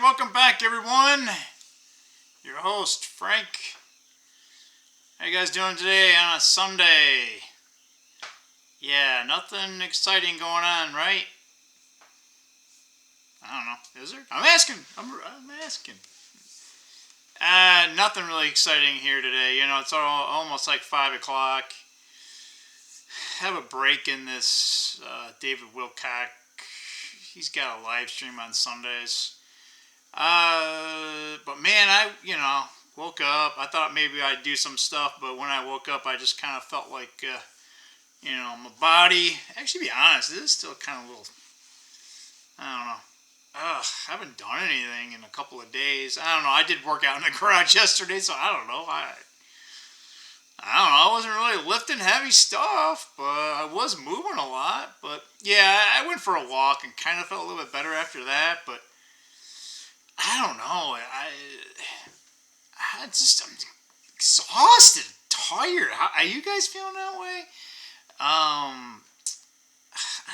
welcome back, everyone. Your host, Frank. How you guys doing today on a Sunday? Yeah, nothing exciting going on, right? I don't know. Is there? I'm asking. I'm asking. Nothing really exciting here today. You know, it's almost like 5 o'clock. Have a break in this David Wilcock. He's got a live stream on Sundays. But man, I woke up. I thought maybe I'd do some stuff, but when I woke up, I just kind of felt like, my body. Actually, to be honest, it is still kind of a little. I don't know. I haven't done anything in a couple of days. I don't know. I did work out in the garage yesterday, so I don't know. I don't know. I wasn't really lifting heavy stuff, but I was moving a lot. But yeah, I went for a walk and kind of felt a little bit better after that. But I don't know. I'm exhausted, tired. Are you guys feeling that way? I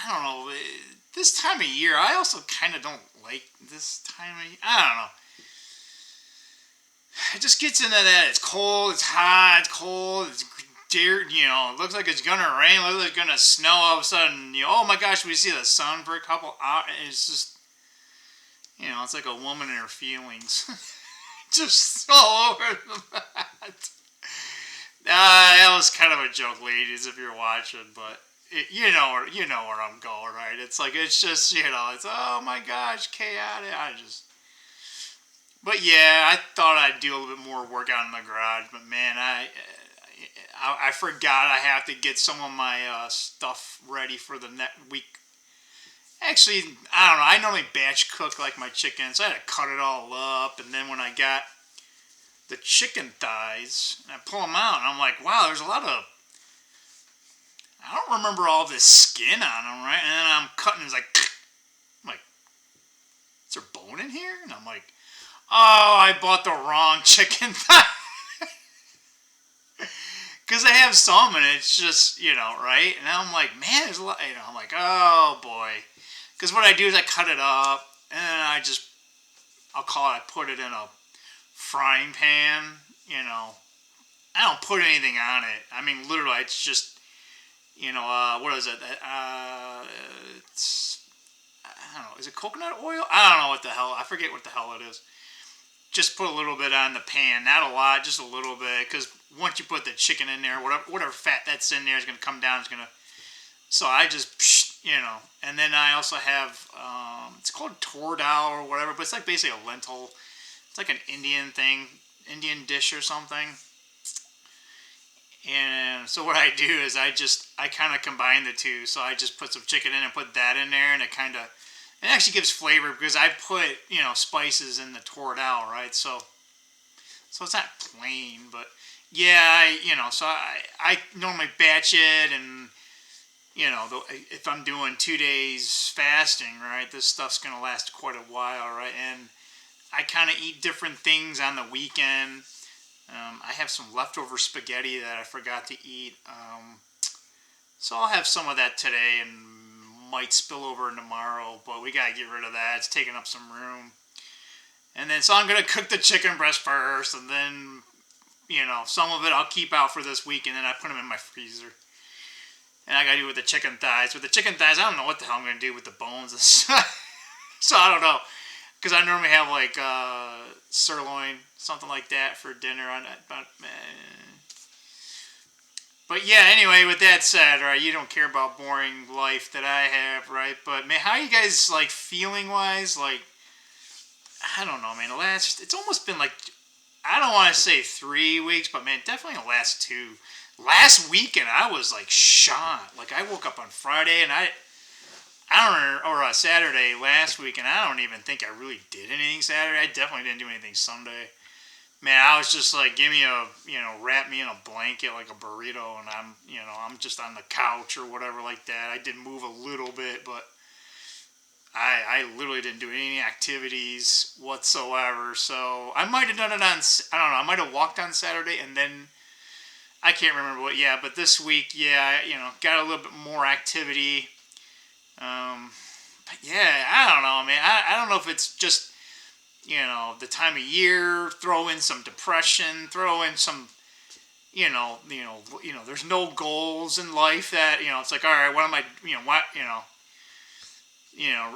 don't know. This time of year, I also kind of don't like this time of year. I don't know. It just gets into that. It's cold. It's hot. It's cold. It's dear. It looks like it's gonna rain. Looks like it's gonna snow. All of a sudden, oh my gosh, we see the sun for a couple hours. It's just, it's like a woman and her feelings. Just all over the mat. That was kind of a joke, ladies, if you're watching, but you know where I'm going, right? It's like, it's just, it's, oh my gosh, chaotic. But yeah, I thought I'd do a little bit more workout in the garage, but man, I forgot I have to get some of my stuff ready for the next week. Actually, I don't know. I normally batch cook like my chicken, so I had to cut it all up. And then when I got the chicken thighs, and I pull them out, and I'm like, wow, there's a lot of. I don't remember all this skin on them, right? And then I'm cutting, it's like, I'm like, is there bone in here? And I'm like, oh, I bought the wrong chicken thigh. Because I have some, and it's just, right? And I'm like, man, there's a lot, I'm like, oh boy. Because what I do is I cut it up, and then I put it in a frying pan, I don't put anything on it. I mean, literally, it's just, what is it? It's, I don't know, is it coconut oil? I don't know what the hell, I forget what the hell it is. Just put a little bit on the pan, not a lot, just a little bit, because once you put the chicken in there, whatever fat that's in there is going to come down, so I just, and then I also have, it's called tor dal or whatever, but it's like basically a lentil. It's like an Indian Indian dish or something. And so what I do is I kind of combine the two. So I just put some chicken in and put that in there, and it actually gives flavor because I put, spices in the tor dal, right? So it's not plain, but yeah, so I normally batch it, and if I'm doing 2 days fasting, right, this stuff's going to last quite a while, right? And I kind of eat different things on the weekend. I have some leftover spaghetti that I forgot to eat. So I'll have some of that today and might spill over in tomorrow, but we got to get rid of that. It's taking up some room. And then, so I'm going to cook the chicken breast first, and then, some of it I'll keep out for this week, and then I put them in my freezer. And I got to do it with the chicken thighs. With the chicken thighs, I don't know what the hell I'm going to do with the bones and stuff. So I don't know. Because I normally have like sirloin, something like that for dinner on it. But yeah, anyway, with that said, right, you don't care about boring life that I have, right? But man, how you guys like feeling wise? Like, I don't know, man. It's almost been like, I don't want to say 3 weeks, but man, definitely the last 2. Last weekend, I was like shot. Like, I woke up on Friday, and or Saturday last week, and I don't even think I really did anything Saturday. I definitely didn't do anything Sunday. Man, I was just like, wrap me in a blanket like a burrito, and I'm just on the couch or whatever like that. I did move a little bit, but I literally didn't do any activities whatsoever. So I might have done it on, I don't know, I might have walked on Saturday, and then I can't remember what, but this week, got a little bit more activity. But yeah, I don't know, man. I don't know if it's just the time of year, throw in some depression, throw in some, there's no goals in life that, it's like, all right, what am I,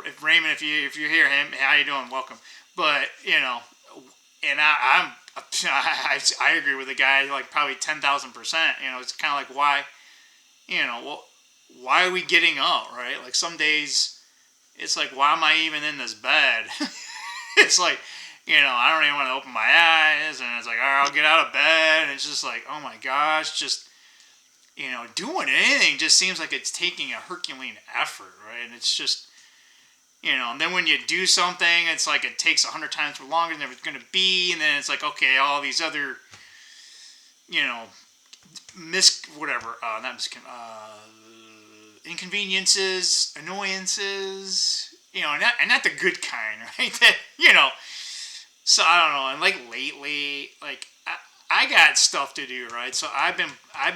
if Raymond, if you're here, him, how you doing? Welcome. But, and I agree with the guy like probably 10,000%. It's kind of like why are we getting up, right? Like some days, it's like, why am I even in this bed? It's like, I don't even want to open my eyes, and it's like, all right, I'll get out of bed, and it's just like, oh my gosh, just, doing anything just seems like it's taking a Herculean effort, right? And it's just, and then when you do something, it's like it takes 100 times longer than it's going to be, and then it's like, okay, all these other, inconveniences, annoyances, and not the good kind, right? That, so I don't know, and like lately, like I got stuff to do, right? So I've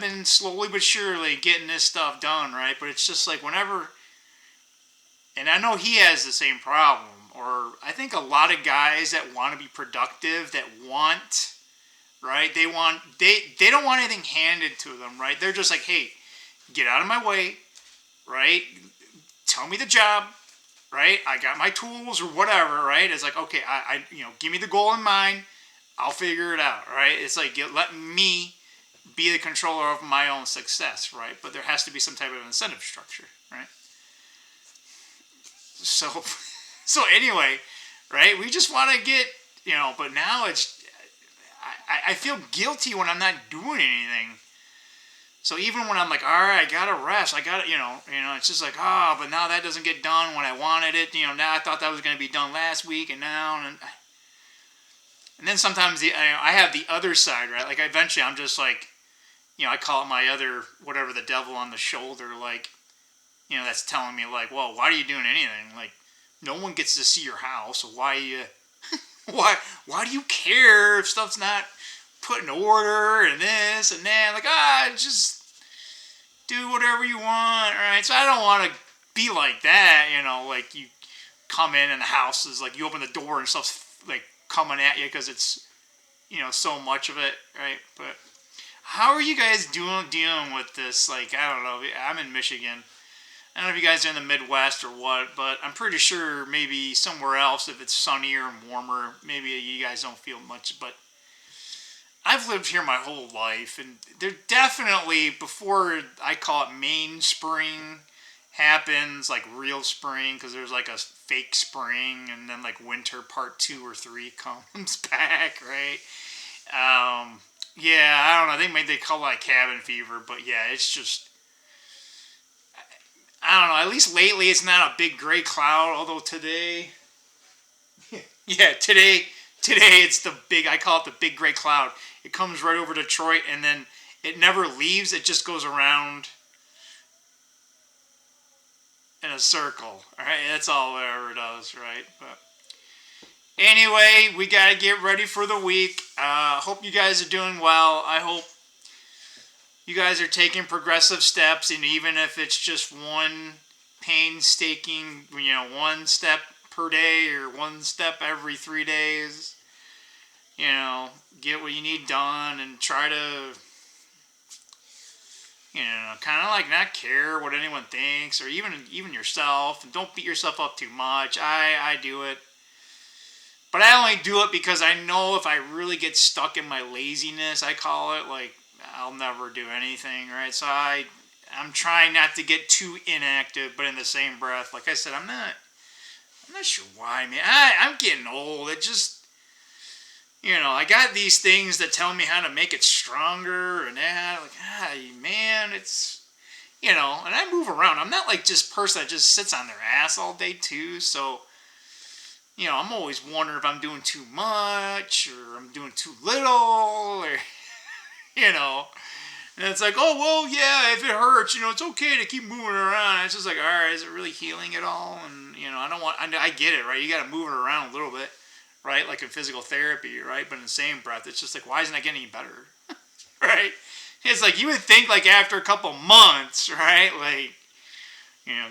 been slowly but surely getting this stuff done, right? But it's just like whenever, and I know he has the same problem, or I think a lot of guys that want to be productive, that want, right? They don't want anything handed to them, right? They're just like, hey, get out of my way, right? Tell me the job, right? I got my tools or whatever, right? It's like, okay, I give me the goal in mind. I'll figure it out, right? It's like, let me be the controller of my own success, right? But there has to be some type of incentive structure, right? So anyway, right? We just want to get, but now it's, I feel guilty when I'm not doing anything. So even when I'm like, all right, I gotta rest, I gotta, it's just like, but now that doesn't get done when I wanted it. Now I thought that was gonna be done last week, and now, and then sometimes I have the other side, right? Like eventually I'm just like, I call it my other, whatever, the devil on the shoulder, like, that's telling me like, well, why are you doing anything? Like, no one gets to see your house, so why why do you care if stuff's not put in order and this and that? Like, just do whatever you want, right? So I don't want to be like that, like you come in and the house is like, you open the door and stuff's like coming at you because it's, so much of it, right? But how are you guys dealing with this? Like, I don't know. I'm in Michigan. I don't know if you guys are in the Midwest or what, but I'm pretty sure maybe somewhere else, if it's sunnier and warmer, maybe you guys don't feel much. But I've lived here my whole life, and there definitely, before I call it Main spring happens, like real spring, because there's like a fake spring, and then like winter part 2 or 3 comes back, right? Yeah, I don't know. I think maybe they call it like cabin fever, but yeah, it's just, I don't know. At least lately, it's not a big gray cloud. Although today, yeah, today it's the big. I call it the big gray cloud. It comes right over Detroit, and then it never leaves. It just goes around in a circle. All right, that's all it ever does, right? But anyway, we gotta get ready for the week. Hope you guys are doing well. I hope you guys are taking progressive steps, and even if it's just one painstaking, one step per day or one step every 3 days, get what you need done and try to, kind of like not care what anyone thinks or even yourself, and don't beat yourself up too much. I do it. But I only do it because I know if I really get stuck in my laziness, I call it, like, I'll never do anything, right? So I'm trying not to get too inactive, but in the same breath, like I said, I'm not sure why, man. I'm getting old. It just, I got these things that tell me how to make it stronger and that, like, man, it's, and I move around. I'm not like just person that just sits on their ass all day too, so, I'm always wondering if I'm doing too much or I'm doing too little, or, and it's like, oh, well, yeah, if it hurts, it's okay to keep moving around. It's just like, all right, is it really healing at all? And, I get it, right? You got to move it around a little bit, right? Like in physical therapy, right? But in the same breath, it's just like, why isn't it getting any better? Right? It's like, you would think like after a couple months, right? Like,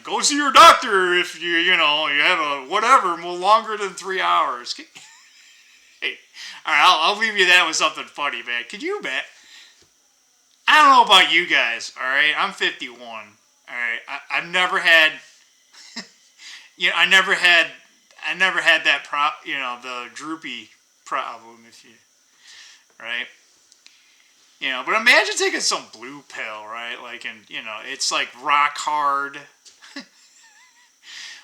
go see your doctor if you have a whatever longer than 3 hours. Hey, all right, I'll leave you that with something funny, man. Could you bet? I don't know about you guys. All right, I'm 51. All right, I've never had. I never had that the droopy problem. If you right, but imagine taking some blue pill, right? Like, and it's like rock hard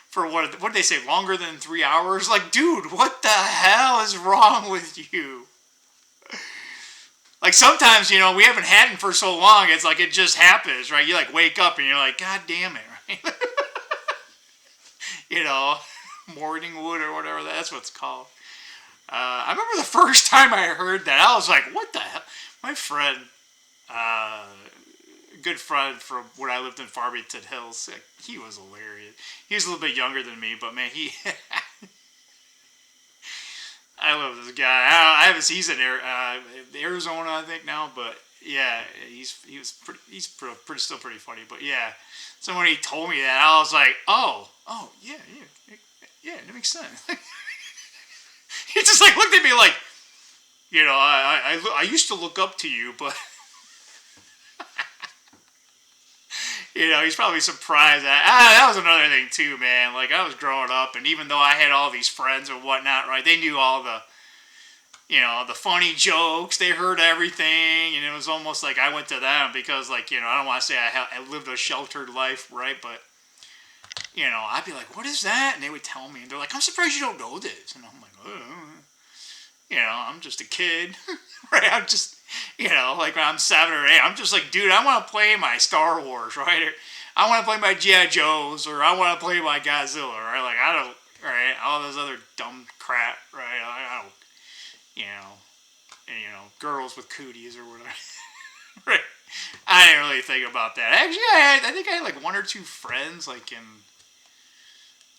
for what did they say? Longer than 3 hours? Like, dude, what the hell is wrong with you? Like sometimes, we haven't had it for so long. It's like it just happens, right? You like wake up and you're like, God damn it, right? you know, morning wood or whatever that's what's called. I remember the first time I heard that, I was like, what the hell? My friend, a good friend from when I lived in Farmington Hills, he was hilarious. He was a little bit younger than me, but man, I love this guy. I haven't seen he's in Arizona, I think now, but yeah, he's still pretty funny. But yeah, so when he told me that, I was like, oh, yeah, that makes sense. He just like looked at me like, I used to look up to you, but he's probably surprised that was another thing too, man. Like I was growing up, and even though I had all these friends and whatnot, right? They knew all the the funny jokes. They heard everything, and it was almost like I went to them because, like, I don't want to say I lived a sheltered life, right? But I'd be like, "What is that?" And they would tell me, and they're like, "I'm surprised you don't know this." And I'm like, "Oh, I'm just a kid, right? I'm just, like when I'm 7 or 8, I'm just like, dude, I want to play my Star Wars, right? Or I want to play my G.I. Joes, or I want to play my Godzilla, right? Like I don't, right? All this other dumb crap, right? I don't, and girls with cooties or whatever, right? I didn't really think about that. Actually, I think I had like one or two friends, like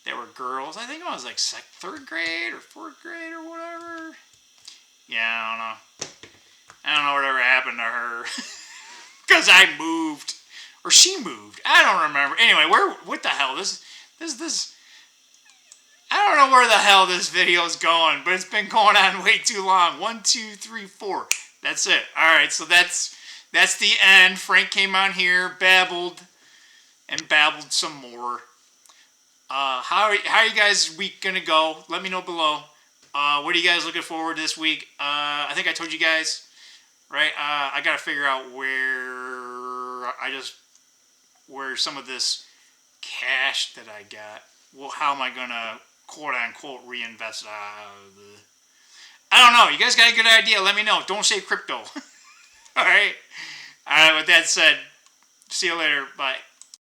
they were girls. I think I was like third grade or fourth grade or whatever. Yeah, I don't know. I don't know whatever happened to her. Because I moved. Or she moved. I don't remember. Anyway, what the hell? This. I don't know where the hell this video is going, but it's been going on way too long. 1, 2, 3, 4. That's it. Alright, so that's the end. Frank came on here, babbled some more. How are you guys' week gonna go? Let me know below. What are you guys looking forward to this week? I think I told you guys, right? I gotta figure out where some of this cash that I got. Well, how am I gonna quote unquote reinvest? I don't know. You guys got a good idea? Let me know. Don't say crypto. All right. With that said, see you later. Bye.